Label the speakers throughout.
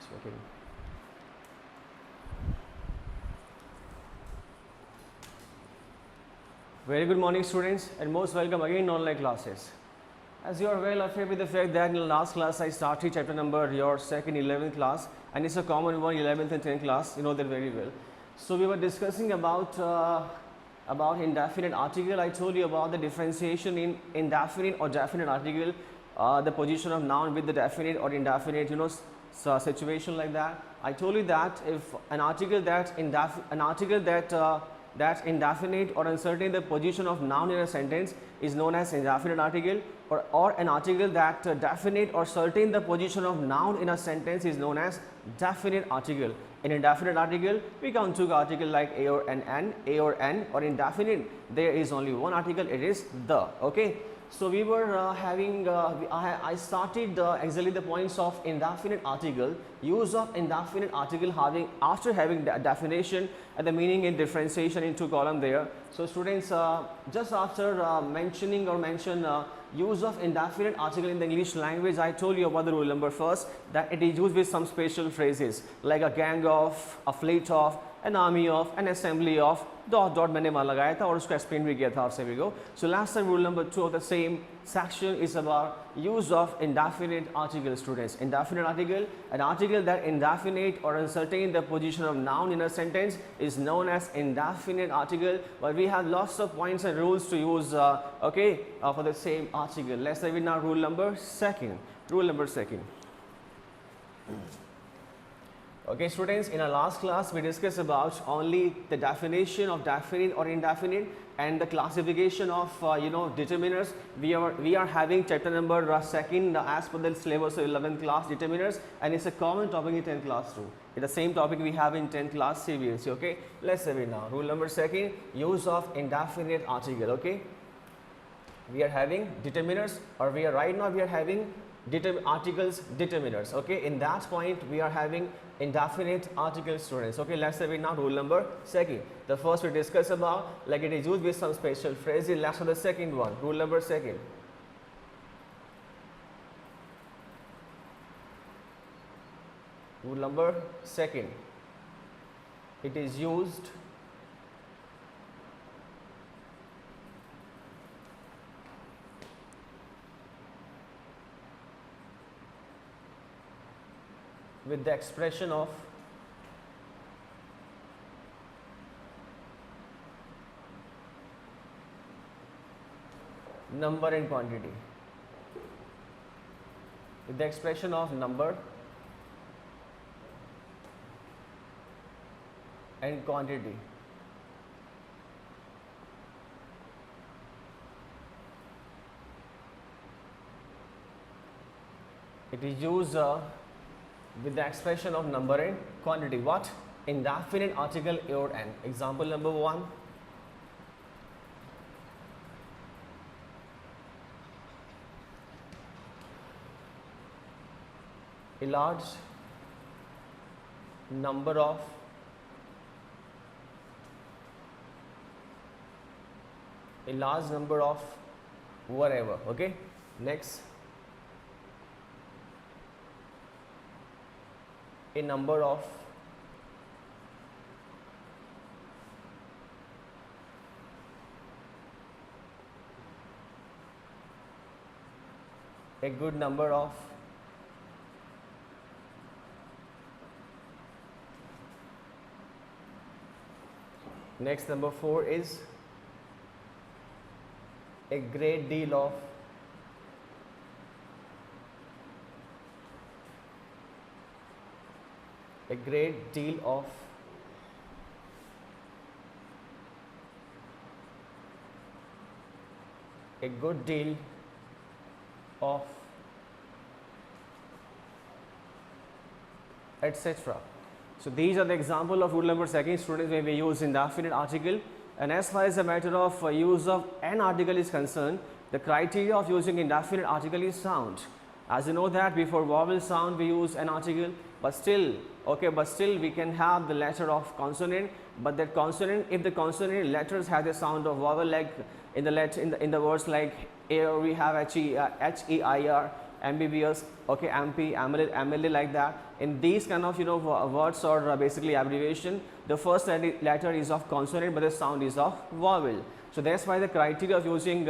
Speaker 1: It's working. Very good morning, students, and most welcome again in online classes. As you are well afraid with the fact that in the last class I started chapter number your second 11th class, and it's a common one, 11th and 10th class, you know that very well. So we were discussing about indefinite article. I told you about the differentiation in indefinite or definite article, the position of noun with the definite or indefinite, you know, situation like that. I told you that if an article that's indefinite or uncertain, the position of noun in a sentence is known as indefinite article, or an article that definite or certain the position of noun in a sentence is known as definite article. In indefinite article, we count two articles like a or an, a or n, or indefinite there is only one article, it is the. Okay. So we were I started exactly the points of indefinite article, use of indefinite article after having the definition and the meaning and differentiation in two column there. So students, just after mention use of indefinite article in the English language, I told you about the rule number first, that it is used with some special phrases like a gang of, a fleet of, an army of, an assembly of, dot मैंने वहाँ लगाया था और उसको explain भी किया था आपसे भी को. So last time rule number 2 of the same section is about use of indefinite article, students. Indefinite article, an article that indefinite or uncertain the position of noun in a sentence is known as indefinite article, but we have lots of points and rules to use for the same article. Let's say now rule number second. Okay, students, in our last class we discussed about only the definition of definite or indefinite and the classification of determiners. We are having chapter number second as per the syllabus of 11th class, determiners, and it's a common topic in 10th class too. It's the same topic we have in 10th class CBSE. Okay, let's say it now. Rule number second, use of indefinite article. Okay, we are having determiners, or we are having articles determiners. Okay, in that point we are having indefinite article, students. Okay, let's say it now. Rule number second, the first we discuss about like it is used with some special phrases. Let's have the second one. Rule number second, it is used with the expression of number and quantity. With the expression of number and quantity. It is used with the expression of number and quantity. What? Indefinite article a or n. Example number 1. A large number of whatever. Okay, next, a number of a good number of next, number 4 is a great deal of a great deal of a good deal of etc. So these are the example of rule number second, students, where we use indefinite article. And as far as the matter of use of an article is concerned, the criteria of using indefinite article is sound. As you know that before vowel sound we use an article, but still we can have the letter of consonant, but that consonant, if the consonant letters have the sound of vowel, like in the words like air we have H-E-I-R, MBBS, okay, MP, MLA, like that. In these kind of words or basically abbreviation, the first letter is of consonant but the sound is of vowel. So that's why the criteria of using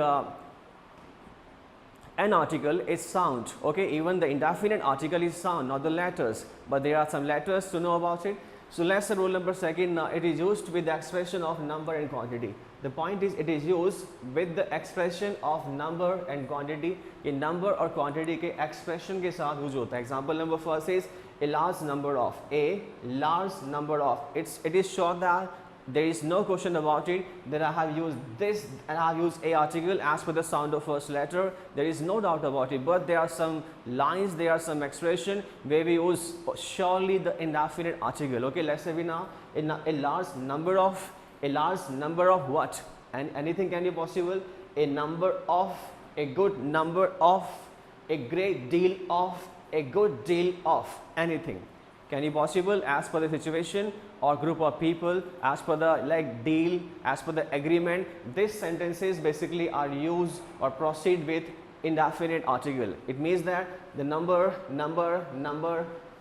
Speaker 1: an article is sound, okay. Even the indefinite article is sound, not the letters, but there are some letters to know about it. So let's say rule number second, it is used with the expression of number and quantity. The point is it is used with the expression of number and quantity. ये number और quantity के expression के साथ use होता है. Example number first is a large number of, a large number of. It is sure that there is no question about it that I have used this and I have used a article as per the sound of first letter. There is no doubt about it, but there are some lines, there are some expression where we use surely the indefinite article, okay. Let's say we now a large number of what, and anything can be possible, a number of, a good number of, a great deal of, a good deal of, anything can be possible as per the situation or group of people, as per the like deal, as per the agreement. These sentences basically are used or proceed with indefinite article. It means that the number,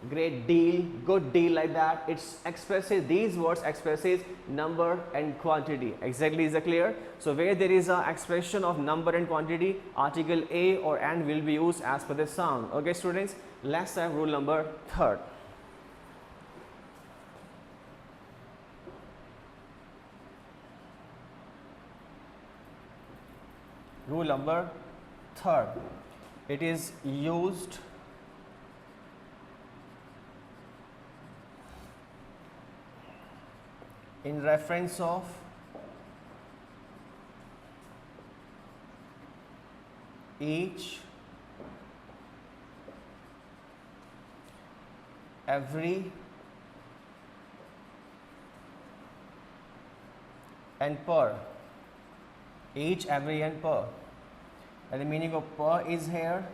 Speaker 1: great deal, good deal, like that, it expresses, these words expresses number and quantity. Exactly, is it clear? So where there is a expression of number and quantity, article a or an will be used as per the sound. Okay students, let's have rule number third. Rule number third, it is used in reference of each, every and per. Each, every and per. And the meaning of per is here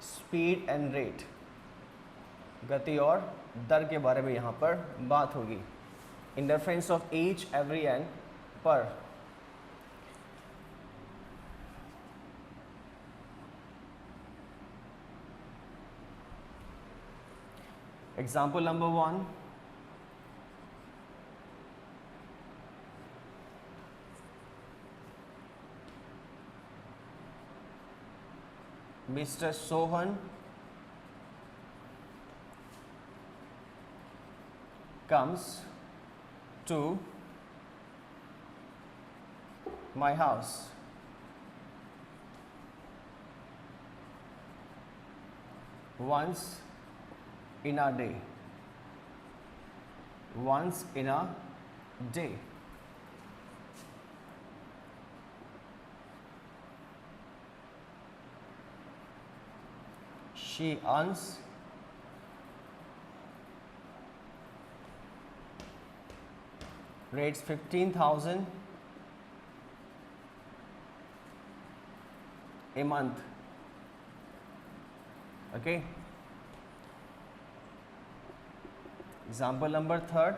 Speaker 1: speed and rate, गति और दर के बारे में यहाँ पर बात होगी. In reference of each, every and per. Example number 1. Mr. Sohan comes to my house once in a day. Once in a day. She earns rates 15,000 a month. Okay. Example number third.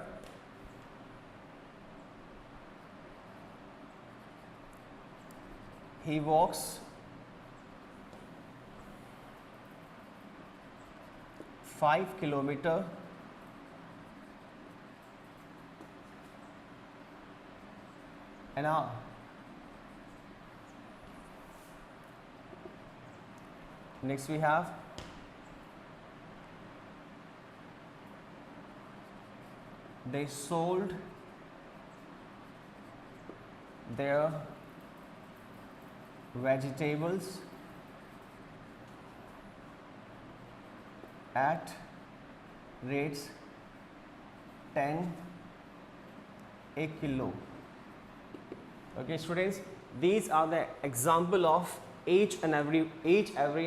Speaker 1: He walks 5 kilometers an hour. Next we have they sold their vegetables at rates 10 a kilo. Okay students, these are the example of each, every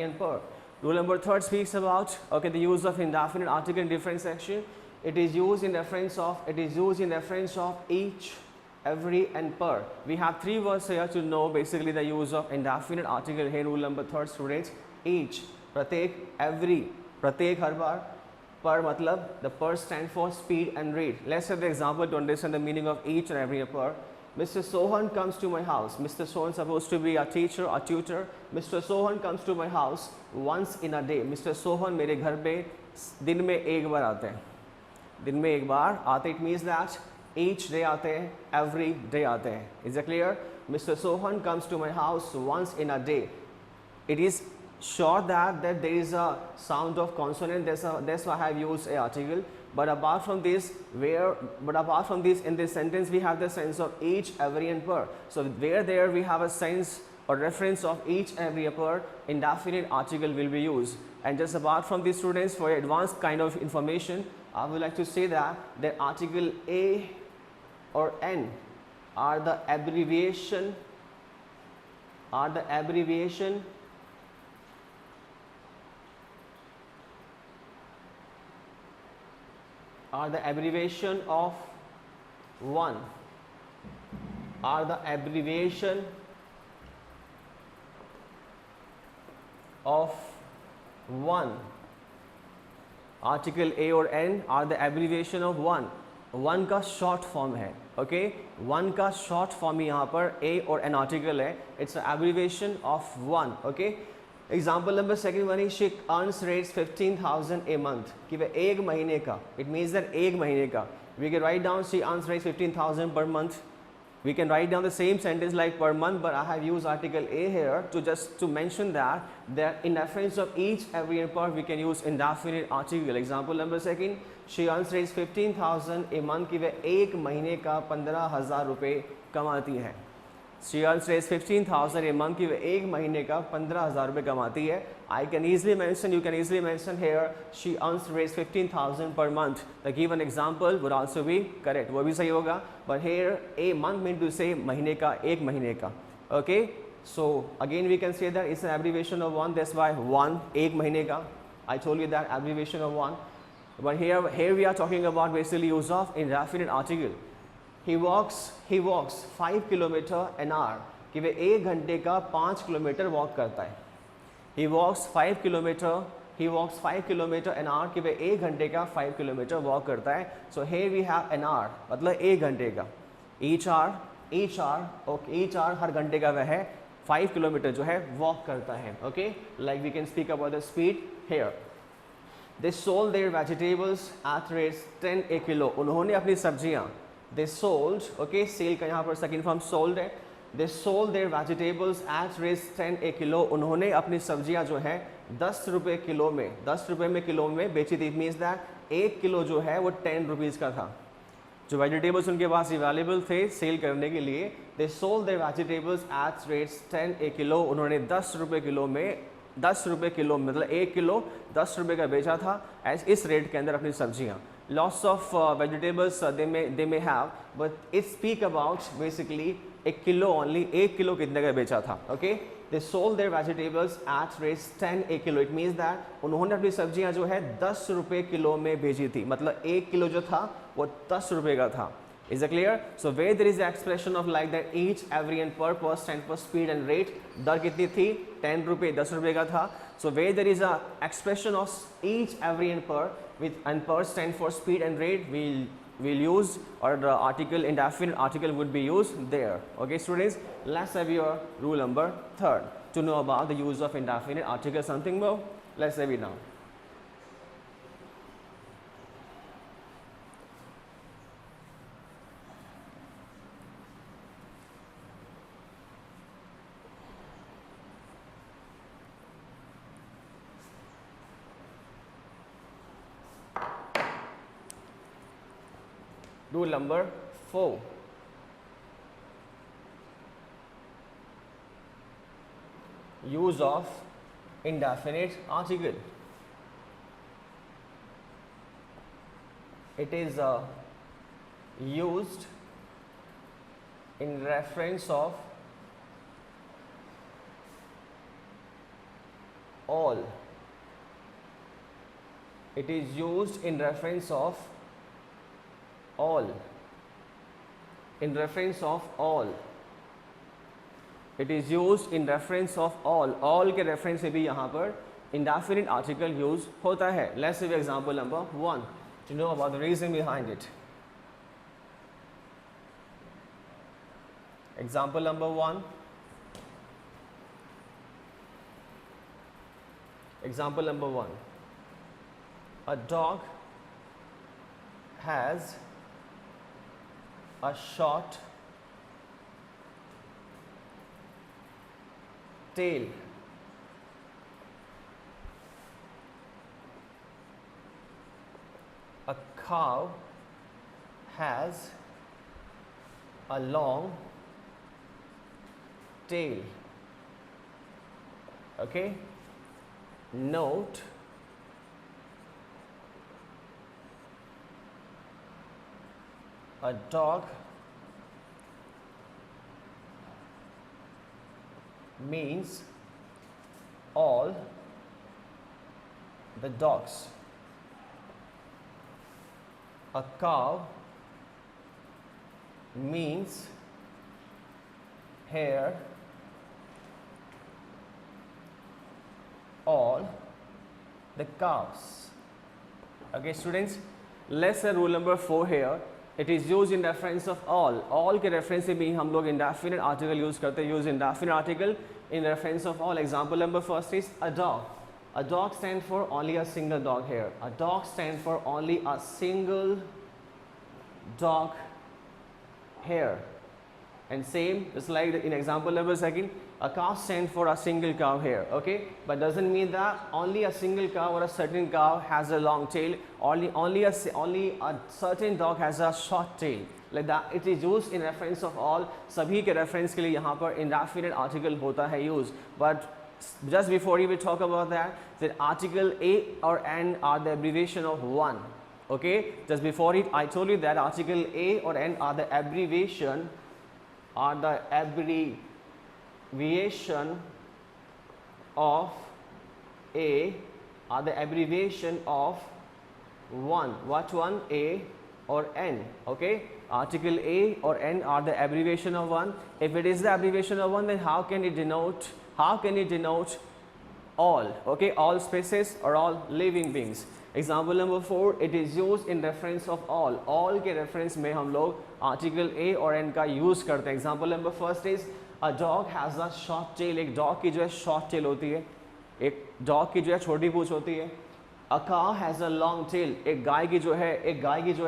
Speaker 1: and per. Rule number third speaks about the use of indefinite article in different section. It is used in reference of each, every and per. We have three words here to know basically the use of indefinite article here. Rule number third students, each, pratek, every, pratek har bar, per matlab the per stand for speed and rate. Let's have the example to understand the meaning of each and every and per. Mr. Sohan comes to my house. Mr. Sohan supposed to be a teacher, a tutor. Mr. Sohan comes to my house once in a day. Mr. Sohan मेरे घर पे दिन में एक बार आते हैं. दिन में एक बार आते. It means that each day आते हैं, every day आते हैं. Is it clear? Mr. Sohan comes to my house once in a day. It is sure that there is a sound of consonant. That's why I have used a article. But apart from this, in this sentence we have the sense of each, every and per. So where there we have a sense or reference of each, every, and per, indefinite article will be used. And just apart from these, students, for advanced kind of information, I would like to say that the article a or n are the abbreviation of one, article a और n are the abbreviation of one. One का short form है. Okay, one का short form यहाँ पर a और n article है. It's abbreviation of one. Okay, example number second one is she earns rates 15,000 a month. कि वह एक महीने का, इट मीन्स दैट एक महीने का. We can write down she earns rates 15,000 per month. We can write down the same sentence like per month, but I have used article a here to mention that in reference of each, every and per we can use indefinite article. Example number second, she earns rates 15,000 a month. कि वह एक महीने का 15,000 रुपये कमाती है. She earns rates 15,000 a month. कि वह एक महीने का 15,000 रुपये कमाती है. You can easily mention here she earns rates 15,000 per month. The given example would also be correct. वो भी सही होगा. But here a month mean to say महीने का, एक महीने का. Okay. So again we can say that it's an abbreviation of one. That's why one, एक महीने का. I told you that abbreviation of one. But here we are talking about basically use of indefinite article. He walks 5 kilometer an hour. कि वह एक घंटे का 5 kilometre walk करता है. He walks 5 kilometer an hour. कि वह एक घंटे का 5 किलोमीटर वॉक करता है. So here we have an hour, मतलब एक घंटे का. Each hour हर घंटे का वह है 5 किलोमीटर जो है वॉक करता है. Okay, like we can speak about the speed here. They sold their vegetables at rates 10 a kilo. उन्होंने अपनी सब्जियाँ, they sold, okay, sale का यहाँ पर second form sold है. They sold their vegetables at rates 10 a kilo. उन्होंने अपनी सब्जियाँ जो है 10 रुपये किलो में बेची थी. It means that एक किलो जो है वो 10 रुपीज़ का था. जो वेजिटेबल्स उनके पास अवेलेबल थे सेल करने के लिए, they sold their vegetables at rates 10 a kilo. उन्होंने 10 रुपये किलो मतलब एक किलो 10 रुपये का बेचा था. इस रेट के अंदर अपनी सब्जियाँ. Lots of vegetables they may have, but it speak about basically एक किलो only. एक किलो कितने का बेचा था. Okay, they sold their vegetables at rates 10 a kilo. It means that उन्होंने अपनी सब्जियां जो है 10 रुपये किलो में बेची थी. मतलब एक किलो जो था वो 10 रुपये का था. Is it clear? So where there is the expression of like that each, every and per stand for speed and rate. दर कितनी थी? 10 रुपये, 10 रुपये का था. So where there is a expression of each, every and per, with and per stand for speed and rate, we'll use, or the article, indefinite article would be used there. Okay, students, let's have your rule number 3 to know about the use of indefinite article. Something more? Let's have it now. Rule number 4. Use of indefinite article. It is used in reference of all. It is used in reference of all. In reference of all. It is used in reference of all. All के reference से भी यहाँ पर indefinite article use होता है. Let's see example number 1 to know about the reason behind it. Example number 1. Example number 1. A dog has a short tail. A cow has a long tail. Okay? Note a dog means all the dogs. A cow means here all the cows. Okay students, let's say rule number 4 here. It is used in reference of all. All के reference से भी हम लोग indefinite article use करते हैं. Use indefinite article in reference of all. Example number first is a dog. A dog stands for only a single dog here. A dog stands for only a single dog here. And same, just like in example number second, a cow stands for a single cow here. Okay, but doesn't mean that only a single cow or a certain cow has a long tail. Only a certain dog has a short tail. Like that, it is used in reference of all. सभी के reference के लिए यहाँ पर indefinite article होता है use. But just before we talk about that, the article a or n are the abbreviation of one. Okay, just before it, I told you that article a or n are the abbreviation of a are the abbreviation of one. What one? A or n. Okay, article a or n are the abbreviation of one. If it is the abbreviation of one, then how can it denote all? Okay, all species or all living beings. Example number 4, it is used in reference of all. All के reference में हम लोग article a और n का use करते हैं. Example number first is a dog has a short tail. एक dog की जो है short tail होती है. एक dog की जो है छोटी पूंछ होती है. A cow has a long tail. एक गाय की जो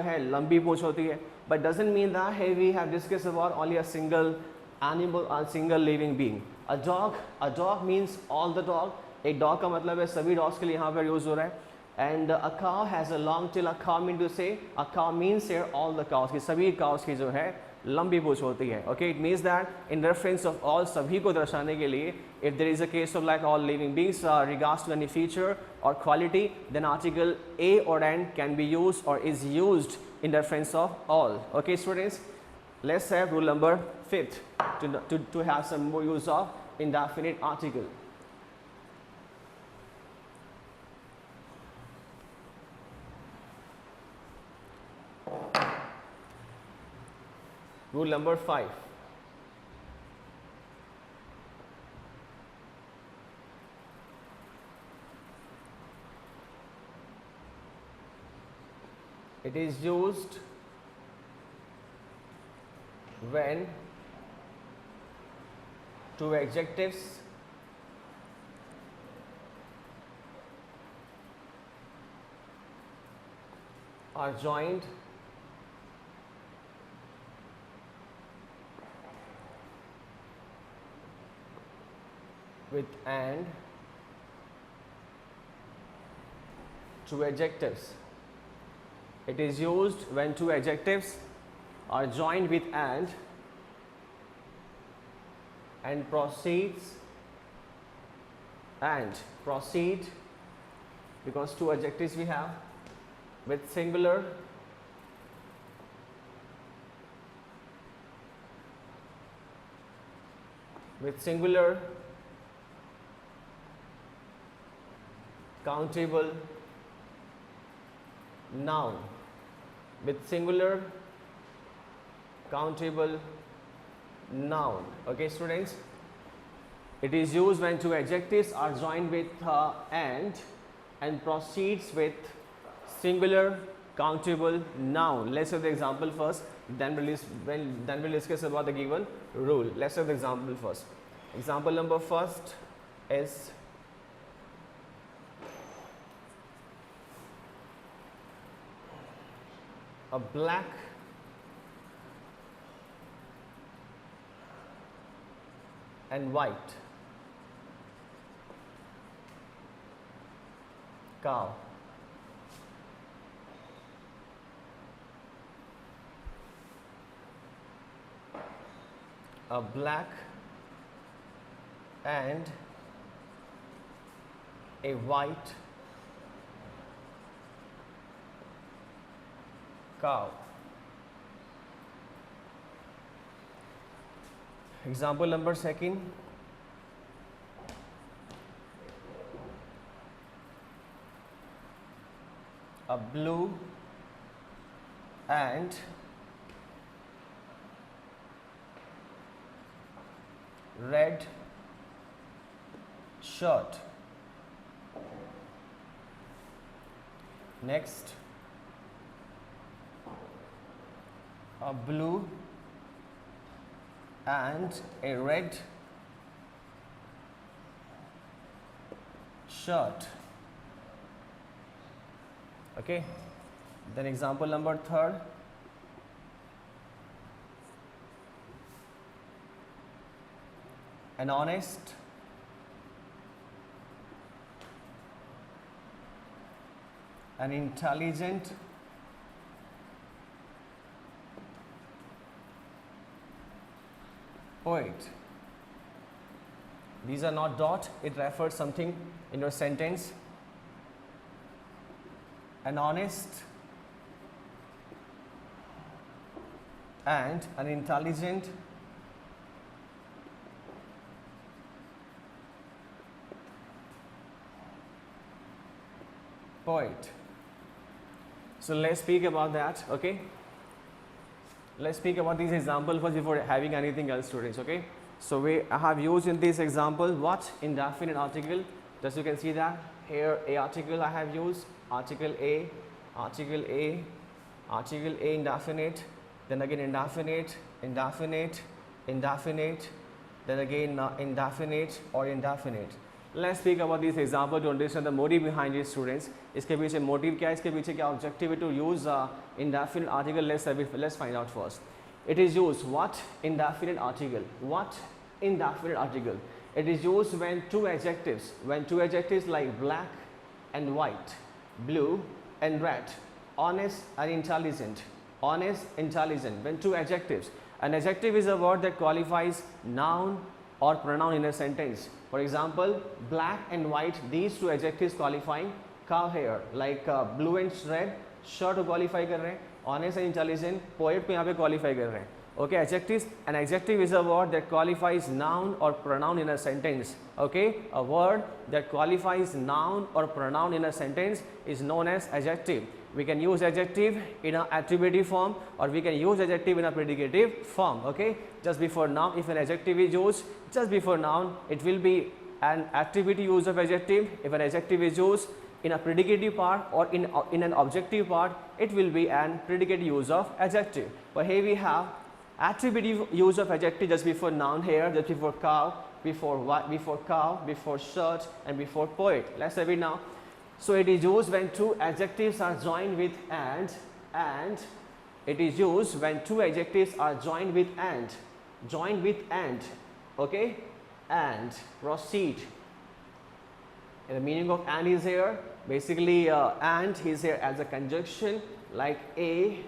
Speaker 1: है लंबी पूंछ होती है. But doesn't mean that here we have discussed about only a single animal, a single living being. A dog means all the dog. एक dog का मतलब है सभी dogs के लिए यहाँ पर use हो रहा है. And a cow has a long tail. A cow mean to say, a cow means here all the cows की सभी cows की जो है लंबी पूंछ होती है. Okay, it means that in reference of all, सभी को दर्शाने के लिए, if there is a case of like all living beings regards to any feature or quality, then article a or n can be used or is used in reference of all. Okay students, let's have rule number 5th to have some more use of indefinite article. Rule number 5. It is used when two adjectives are joined with and. Two adjectives. It is used when two adjectives are joined with and proceeds and proceed, because two adjectives we have with singular countable noun, with singular countable noun. Okay students, it is used when two adjectives are joined with and proceeds with singular countable noun. Let's have the example first. then we'll discuss about the given rule. Let's have the example first. Example number first is a black and white cow a black and a white cow. Example number second, a blue and red shirt. Next, a blue and a red shirt. Okay, then example number third, an honest an intelligent poet. These are not dot, it refers something in your sentence. An honest and an intelligent poet. So let's speak about that, okay? Let's speak about these examples first before having anything else, students, okay? So I have used in this example what? Indefinite article. Just you can see that here a article I have used, article A, article A, article A indefinite, then again indefinite, indefinite, indefinite, then again indefinite or indefinite. Let's speak about this example to understand the motive behind it, students. इसके पीछे motive क्या है, इसके पीछे क्या objective है to use indefinite article. Let's find out first. It is used what? Indefinite article. What? Indefinite article. It is used when two adjectives like black and white, blue and red, honest and intelligent, honest, intelligent. When two adjectives, an adjective is a word that qualifies noun or pronoun in a sentence. For example, black and white, these two adjectives qualifying cow hair, like blue and red, shirt को qualify कर रहे हैं, honest and intelligent, poet को यहाँ पे qualify कर रहे हैं. Okay, adjectives. An adjective is a word that qualifies noun or pronoun in a sentence. Okay, a word that qualifies noun or pronoun in a sentence is known as adjective. We can use adjective in an attributive form or we can use adjective in a predicative form. Okay, just before noun, if an adjective is used just before noun, it will be an attributive use of adjective. If an adjective is used in a predicative part or in an objective part, it will be an predicate use of adjective. But here we have attributive use of adjective just before noun here, just before cow, before shirt and before poet. Let's have it now. So it is used when two adjectives are joined with and it is used when two adjectives are joined with and, okay, and proceed. And the meaning of and is here, basically and is here as a conjunction like A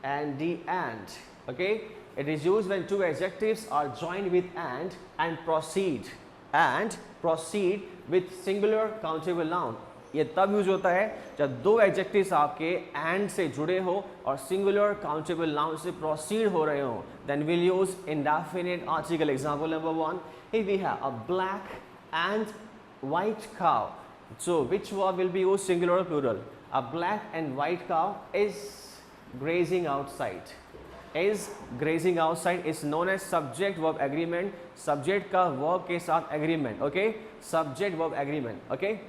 Speaker 1: and D and, okay. It is used when two adjectives are joined with and proceed with singular countable noun. ये तब use होता है जब दो adjectives आपके and से जुड़े हो और सिंगुलर काउंटेबल नाउन से प्रोसीड हो रहे हो. Then will use indefinite article. Example number 1, here we have a black and white cow. So which verb will be used, singular or plural? A black and white cow is grazing outside. Is grazing outside is known as subject verb agreement. Subject का verb के साथ agreement. Okay, subject verb agreement. Okay,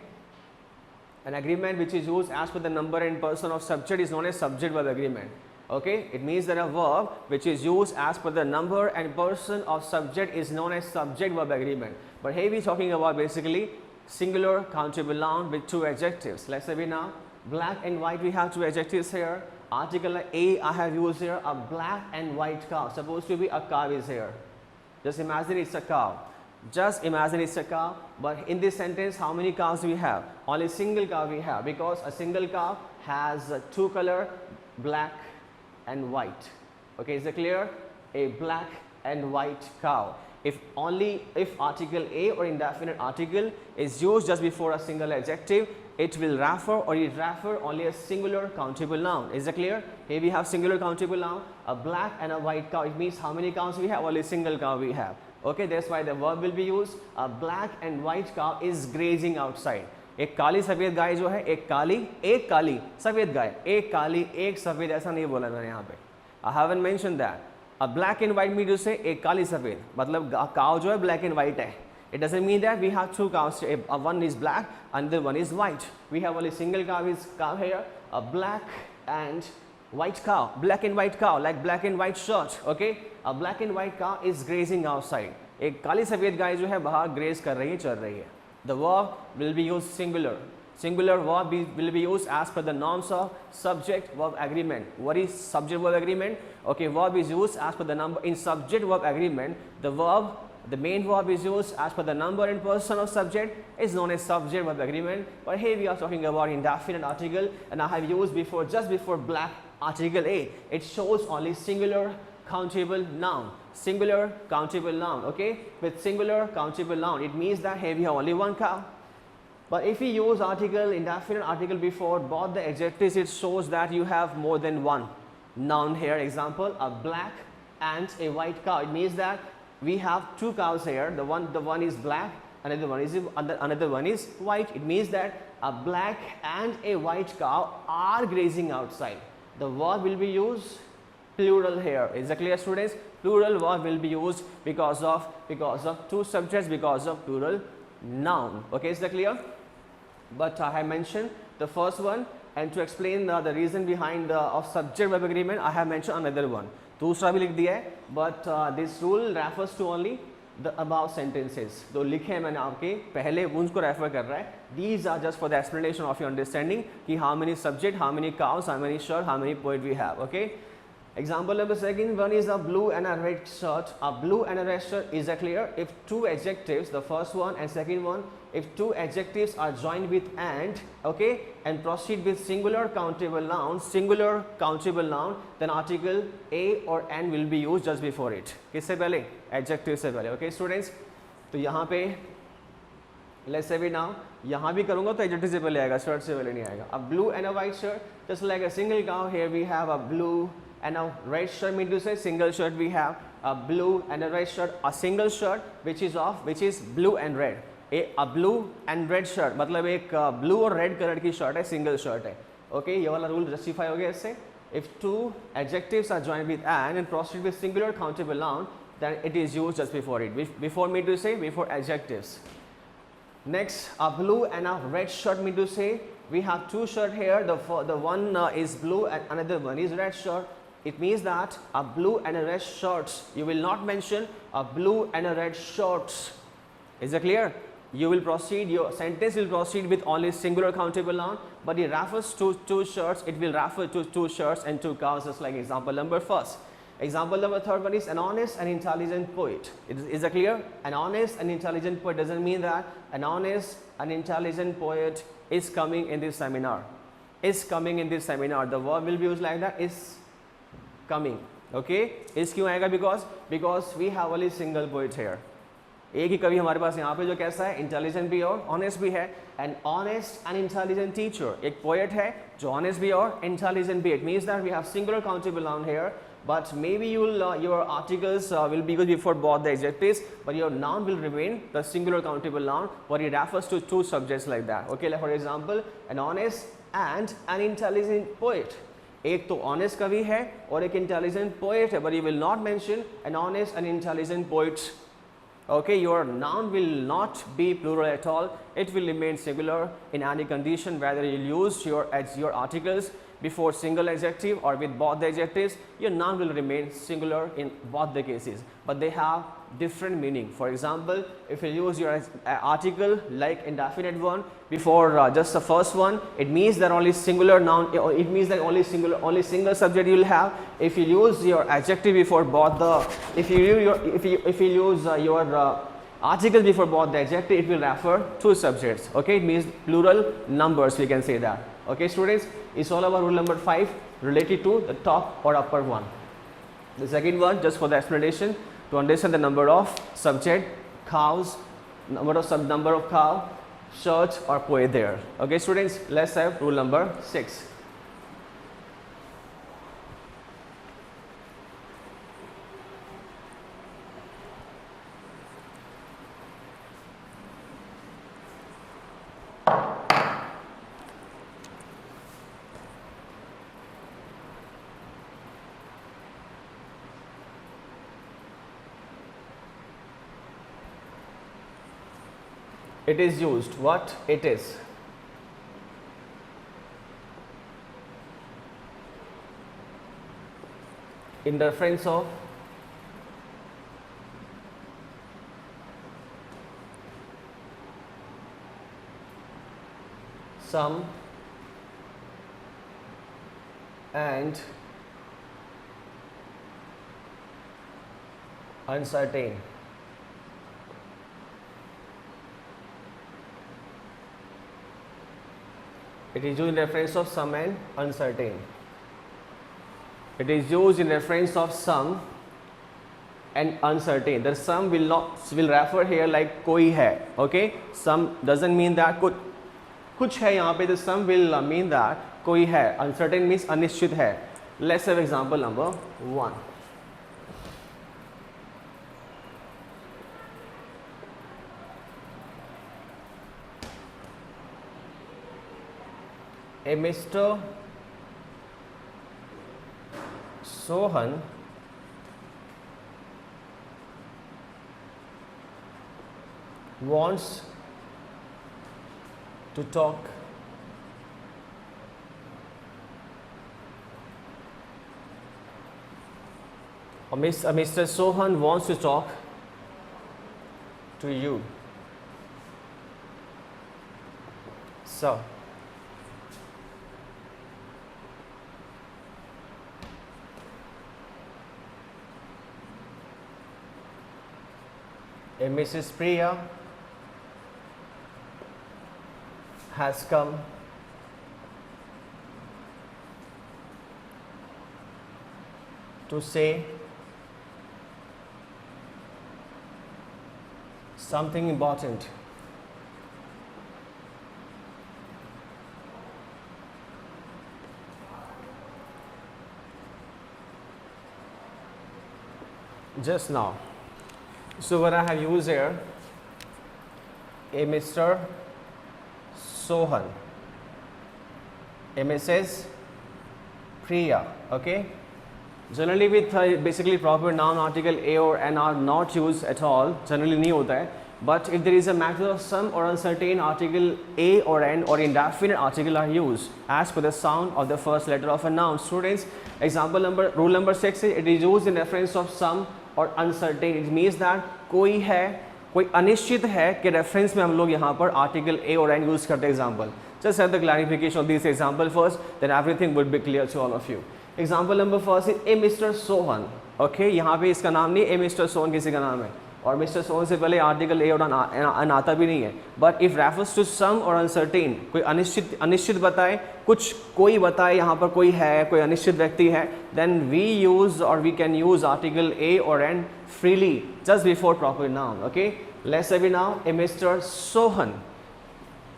Speaker 1: an agreement which is used as per the number and person of subject is known as subject verb agreement. Okay, it means that a verb which is used as per the number and person of subject is known as subject verb agreement. But here we are talking about basically singular countable noun with two adjectives. Let's say now black and white, we have two adjectives here. Article A I have used here, a black and white cow. Supposed to be a cow is here. Just imagine it's a cow. Just imagine it's a cow. But in this sentence, how many cows we have? Only single cow we have, because a single cow has two color, black and white. Okay, is it clear? A black and white cow. If article A or indefinite article is used just before a single adjective, it will refer only a singular countable noun. Is it clear? Here we have singular countable noun, a black and a white cow. It means how many cows we have? Only single cow we have. Okay, that's why the verb will be used. A black and white cow is grazing outside. एक काली सफेद गाय जो है, एक काली सफेद गाय, एक काली एक सफेद, ऐसा नहीं बोला मैंने यहाँ पे. I haven't mentioned that. A black and white means to say एक काली सफेद, मतलब cow जो है black and white है. It doesn't mean that we have two cows. One is black and the one is white. We have only single cow here. A black and white cow, black and white cow, like black and white shirt. Okay, a black and white cow is grazing outside. एक काली सफेद गाय जो है बाहर graze कर रही है, चल रही है. The verb will be used singular. Singular verb will be used as per the norms of subject verb agreement. What is subject verb agreement? Okay, verb is used as per the number in subject verb agreement. The main verb is used as per the number and person of subject is known as subject verb agreement. But here we are talking about indefinite article, and I have used just before black article A. It shows only singular countable noun. Singular countable noun. Okay, with singular countable noun, it means that here we have only one cow. But if we use indefinite article before both the adjectives, it shows that you have more than one noun here. Example, a black and a white cow. It means that we have two cows here. The one is black, another one is white. It means that a black and a white cow are grazing outside. The verb will be used plural here. Is it clear, students? Plural verb will be used because of two subjects, because of plural noun. Okay, is that clear? But I have mentioned the first one, and to explain the reason behind of subject verb agreement, I have mentioned another one. दूसरा भी लिख दिया है, but this rule refers to only the above sentences. जो लिखे हैं मैंने आपके पहले उनको रेफर कर रहा है. These are just for the explanation of your understanding कि how many subject, how many cows, how many shirt, how many poet we have. Okay. Example number second, one is a blue and a red shirt. A blue and a red shirt, is that clear? If two adjectives, the first one and second one, if two adjectives are joined with and, okay, and proceed with singular countable noun, then article A or and will be used just before it. किससे पहले? Adjective से पहले. Okay, students? तो यहाँ पे let's say now, यहाँ भी करूँगा तो adjective से पहले आएगा, shirt से पहले नहीं आएगा. A blue and a white shirt, just like a single cow. Here we have a blue and a red shirt, mean to say single shirt. We have a blue and a red shirt, a single shirt which is blue and red. A blue and red shirt मतलब एक blue और red color की shirt है, single shirt है. Okay, ये वाला rule justify हो गया इससे. If two adjectives are joined with and proceed with singular countable noun, then it is used just before it. Before mean to say before adjectives. Next, a blue and a red shirt mean to say we have two shirts here. The one is blue and another one is red shirt. It means that a blue and a red shirts. You will not mention a blue and a red shorts. Is it clear? You will proceed, your sentence will proceed with only singular countable noun, but it refers to two shirts. It will refer to two shirts and two cows, just like example number first. Example number third one is an honest and intelligent poet. Is it clear? An honest and intelligent poet doesn't mean that an honest and intelligent poet is coming in this seminar. Is coming in this seminar. The verb will be used like that, is coming. Okay, is क्यों आएगा? Because we have only single poet here. एक ही कवि हमारे पास यहाँ पे जो कैसा है, इंटेलिजेंट भी और ऑनेस्ट भी है. An honest and intelligent teacher, एक पोएट है जो ऑनेस्ट भी और इंटेलिजेंट भी. It means that we have singular countable noun here, but maybe your articles will be good before both the adjectives, but your noun will remain the singular countable noun, but it refers to two subjects like that. Okay, like for example, an honest and an intelligent poet. एक तो honest कवि है और एक intelligent poet है, but you will not mention an honest and intelligent poet. Okay, your noun will not be plural at all. It will remain singular in any condition, whether you use your articles before single adjective or with both the adjectives, your noun will remain singular in both the cases, but they have different meaning. For example, if you use your article like indefinite one before just the first one, it means that only singular noun, or it means that only single subject you will have. If you use your adjective before both the, if you use your article before both the adjective, it will refer to subjects. Okay, it means plural numbers, we can say that. Okay students, it's all about rule number 5 related to the top or upper one. The second one, just for the explanation, to understand the number of subject, cows, number of cow, church or poet there. Okay students, let's have rule number 6. It is used, what it is. In reference of some and uncertain. It is used in reference of some and uncertain. It is used in reference of some and uncertain. The some will refer here like कोई है. Okay, some doesn't mean that कुछ है यहाँ पे. The some will mean that कोई है. Uncertain means अनिश्चित है. Let's have example number 1. A Mr. Sohan wants to talk Mr. Sohan wants to talk to you. So a Mrs. Priya has come to say something important. Just now. So what I have used here, a Mr. Sohan, a Mrs. Priya. Okay. Generally with basically proper noun, article a or n are not used at all. Generally नहीं होता है. But if there is a matter of some or uncertain, article a or n or indefinite article are used as per the sound of the first letter of a noun. Students, rule number 6 is it is used in reference of some और uncertain. It means that कोई है, कोई अनिश्चित है कि reference में हम लोग यहाँ पर आर्टिकल ए और एन यूज़ करते हैं. Example, just have the clarification of this example first, then everything would be clear to all of you. Example number first is a mister Sohan. Okay, यहाँ पे इसका नाम नहीं, ए मिस्टर सोहन किसी का नाम है और मिस्टर सोहन से पहले आर्टिकल ए और एन आता भी नहीं है. But if refers to some और अनसर्टेन, कोई अनिश्चित बताए, कोई बताए यहाँ पर कोई है, कोई अनिश्चित व्यक्ति है, देन वी यूज और we can use article a और an freely just before proper noun. Okay, let's say now a mister Sohan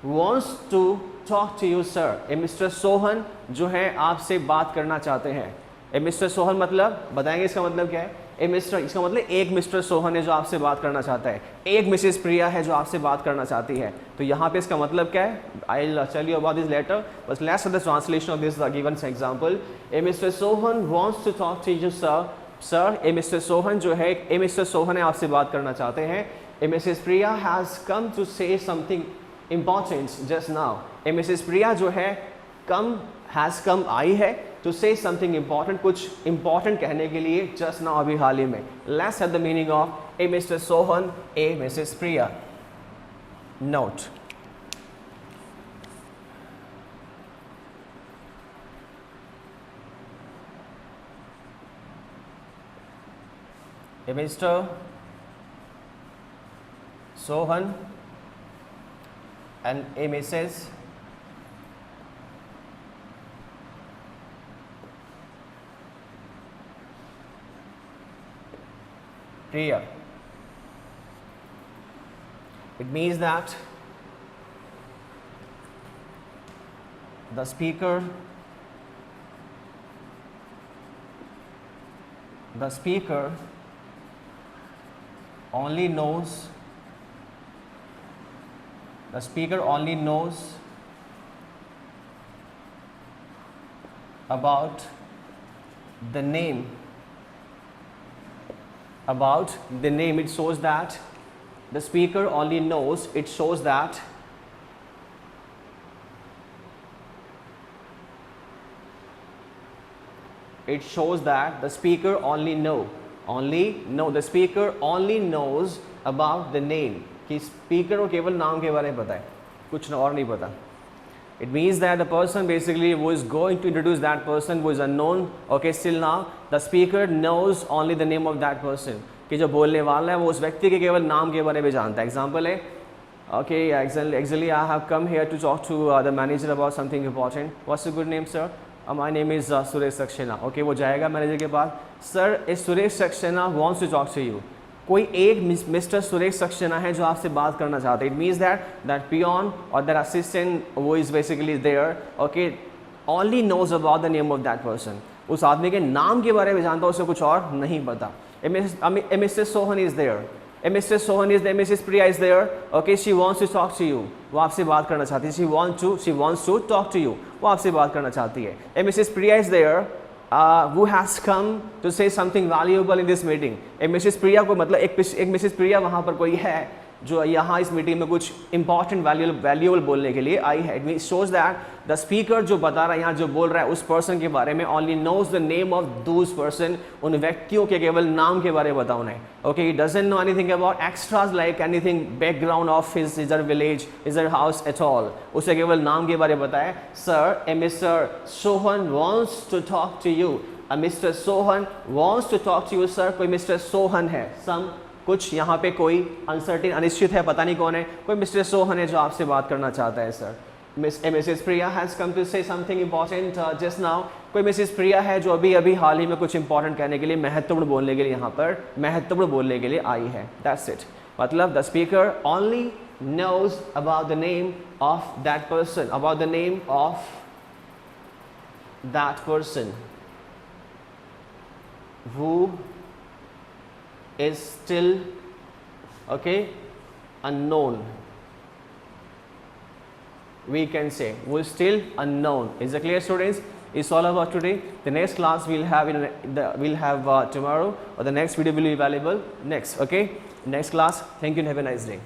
Speaker 1: wants to talk to you sir. A mister Sohan जो है आपसे बात करना चाहते हैं. ए मिस्टर सोहन मतलब बताएंगे इसका मतलब क्या है. ए मिस्टर, इसका मतलब एक मिस्टर सोहन है जो आपसे बात करना चाहता है, एक मिसेस प्रिया है जो आपसे बात करना चाहती है. तो यहाँ पे इसका मतलब क्या है, I will tell you about this letter, बस let's the translation of this given example. A mister Sohan wants to talk to you sir. Sir, a mister Sohan जो है, ए मिस्टर सोहन है आपसे बात करना चाहते हैं. A Mrs Priya has come to say something important just now. A Mrs Priya जो है कम हैज़ कम आई है टू से समथिंग इंपॉर्टेंट, कुछ इंपॉर्टेंट कहने के लिए जस्ट नाउ अभी हाल ही में. Let's have the meaning of A mister Sohan, A Mrs Priya. Note. A Mr. Sohan and a Mrs. Priya. It means that the speaker only knows about the name. It shows that the speaker only knows, it shows that the speaker only the speaker only knows about the name, कि speaker को केवल नाम के बारे में पता है, कुछ और नहीं पता. It means that the person basically who is going to introduce that person who is unknown, okay, still now the speaker knows only the name of that person, कि जो बोलने वाला है वो उस व्यक्ति के केवल नाम के बारे में जानता है. Example है, okay, actually I have come here to talk to the manager about something important. What's your good name, sir? My name is Suresh Saxena. Okay, वो जाएगा मैनेजर के पास. Sir, is Suresh Saxena wants to talk to you. कोई एक mister Suresh Saxena है जो आपसे बात करना चाहते हैं. इट मीन्स दैट पियन और दैट असिस्टेंट वो is basically there, okay, only knows about the name of that person. उस आदमी के नाम के बारे में जानता है, उसे कुछ और नहीं पता. A mister Sohan is there, a mister Sohan is there, Mrs Priya is there, okay, she wants to talk to you. वो आपसे बात करना चाहती है. She wants to talk to you. वो आपसे बात करना चाहती है. A Mrs Priya is there, who has come to say something valuable in this meeting. एक मिसेस प्रिया को मतलब एक मिसेस प्रिया वहाँ पर कोई है जो यहाँ इस मीटिंग में कुछ इंपॉर्टेंट वैल्यूएबल बोलने के लिए आई है. It shows that the speaker जो बता रहा है यहाँ, जो बोल रहा है उस पर्सन के बारे में, only knows the name of those person, उन व्यक्तियों के केवल नाम के बारे में बता उन्हें. Okay, he doesn't know anything about extras like anything background of his village, his house at all. उसे केवल नाम के बारे में बताया. Sir, a mister Sohan wants to talk to you. A mister Sohan wants to talk to you. Sir, कोई mister Sohan है, some कुछ यहाँ पे कोई अनसर्टेन अनिश्चित है, पता नहीं कौन है, कोई मिस्टर सोहन है जो आपसे बात करना चाहता है. Sir, Mrs Priya has come to say something important just now. कोई मिसेस प्रिया है जो अभी हाल ही में कुछ इंपॉर्टेंट कहने के लिए, महत्वपूर्ण बोलने के लिए यहाँ पर महत्वपूर्ण बोलने के लिए आई है. That's it. मतलब the speaker only knows about the name of that person, about the name of that person who is still, okay, unknown. We can say who is still unknown. Is it clear, students? It's all about today. The next class we'll have tomorrow, or the next video will be available next. Okay, next class. Thank you and have a nice day.